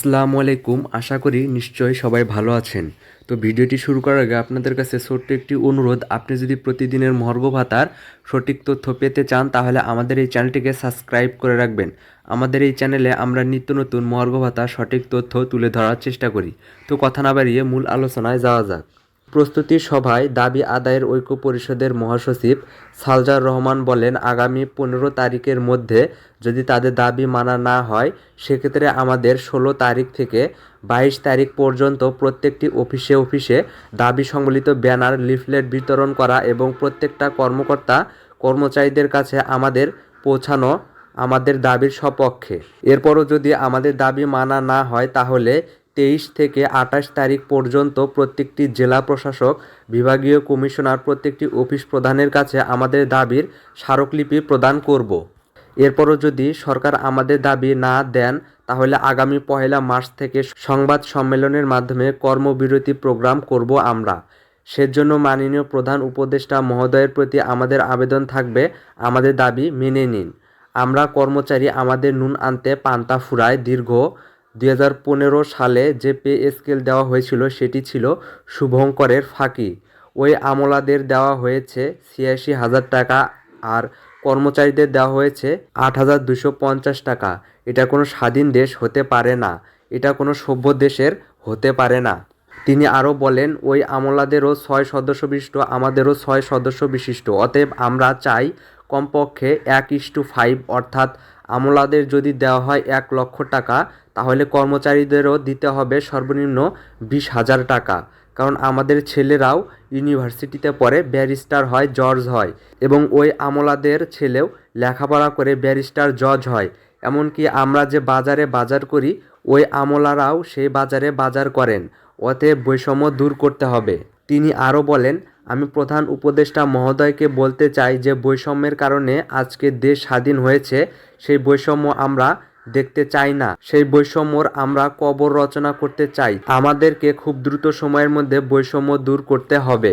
আসসালামু আলাইকুম। আশা করি নিশ্চয়ই সবাই ভালো আছেন। তো ভিডিওটি শুরু করার আগে আপনাদের কাছে ছোট্ট একটি অনুরোধ, আপনি যদি প্রতিদিনের মহার্ঘ ভাতার সঠিক তথ্য পেতে চান তাহলে আমাদের এই চ্যানেলটিকে সাবস্ক্রাইব করে রাখবেন। আমাদের এই চ্যানেলে আমরা নিত্য নতুন মহার্ঘ ভাতার সঠিক তথ্য তুলে ধরার চেষ্টা করি। তো কথা না বাড়িয়ে মূল আলোচনায় যাওয়া যাক। প্রস্তুতি সভায় দাবি আদায়ের ঐক্য পরিষদের মহাসচিব সালজার রহমান বলেন, আগামী 15 তারিখের মধ্যে যদি তাদের দাবি মানা না হয় সেক্ষেত্রে আমাদের 16 তারিখ থেকে 22 তারিখ পর্যন্ত প্রত্যেকটি অফিসে অফিসে দাবি সম্বলিত ব্যানার লিফলেট বিতরণ করা এবং প্রত্যেকটা কর্মকর্তা কর্মচারীদের কাছে আমাদের পৌঁছানো আমাদের দাবির সপক্ষে। এরপরও যদি আমাদের দাবি মানা না হয় তাহলে 23 থেকে 28 তারিখ পর্যন্ত প্রত্যেকটি জেলা প্রশাসক, বিভাগীয় কমিশনার, প্রত্যেকটি অফিস প্রধানের কাছে আমাদের দাবির স্মারকলিপি প্রদান করব। এরপরও যদি সরকার আমাদের দাবি না দেন তাহলে আগামী 1 মার্চ থেকে সংবাদ সম্মেলনের মাধ্যমে কর্মবিরতি প্রোগ্রাম করব আমরা। সেজন্য মাননীয় প্রধান উপদেষ্টা মহোদয়ের প্রতি আমাদের আবেদন থাকবে, আমাদের দাবি মেনে নিন। আমরা কর্মচারী, আমাদের নুন আনতে পান্তা ফুরায়। দীর্ঘ 2015 সালে যে পে স্কেল দেওয়া হয়েছিল সেটি ছিল শুভঙ্করের ফাঁকি। ওই আমলাদের দেওয়া হয়েছে 86,000 টাকা আর কর্মচারীদের দেওয়া হয়েছে 8,250 টাকা। এটা কোনো স্বাধীন দেশ হতে পারে না, এটা কোনো সভ্য দেশের হতে পারে না। তিনি আরও বলেন, ওই আমলাদেরও 6 সদস্য বিশিষ্ট, আমাদেরও 6 সদস্য বিশিষ্ট। অতএব আমরা চাই কমপক্ষে 1:5, অর্থাৎ আমলাদের যদি দেওয়া হয় 1 লক্ষ টাকা তাহলে কর্মচারীদেরও দিতে হবে সর্বনিম্ন 20,000 টাকা। কারণ আমাদের ছেলেরাও ইউনিভার্সিটিতে পড়ে, ব্যারিস্টার হয়, জজ হয় এবং ওই আমলাদের ছেলেও লেখাপড়া করে ব্যারিস্টার, জজ হয়। এমনকি আমরা যে বাজারে বাজার করি ওই আমলারাও সেই বাজারে বাজার করেন। অতএব বৈষম্য দূর করতে হবে। তিনি আরও বলেন, আমি প্রধান উপদেষ্টা মহোদয়কে বলতে চাই যে বৈষম্যের কারণে আজকে দেশ স্বাধীন হয়েছে, সেই বৈষম্য আমরা দেখতে চাই না। সেই বৈষম্যর আমরা কবর রচনা করতে চাই। আমাদেরকে খুব দ্রুত সময়ের মধ্যে বৈষম্য দূর করতে হবে।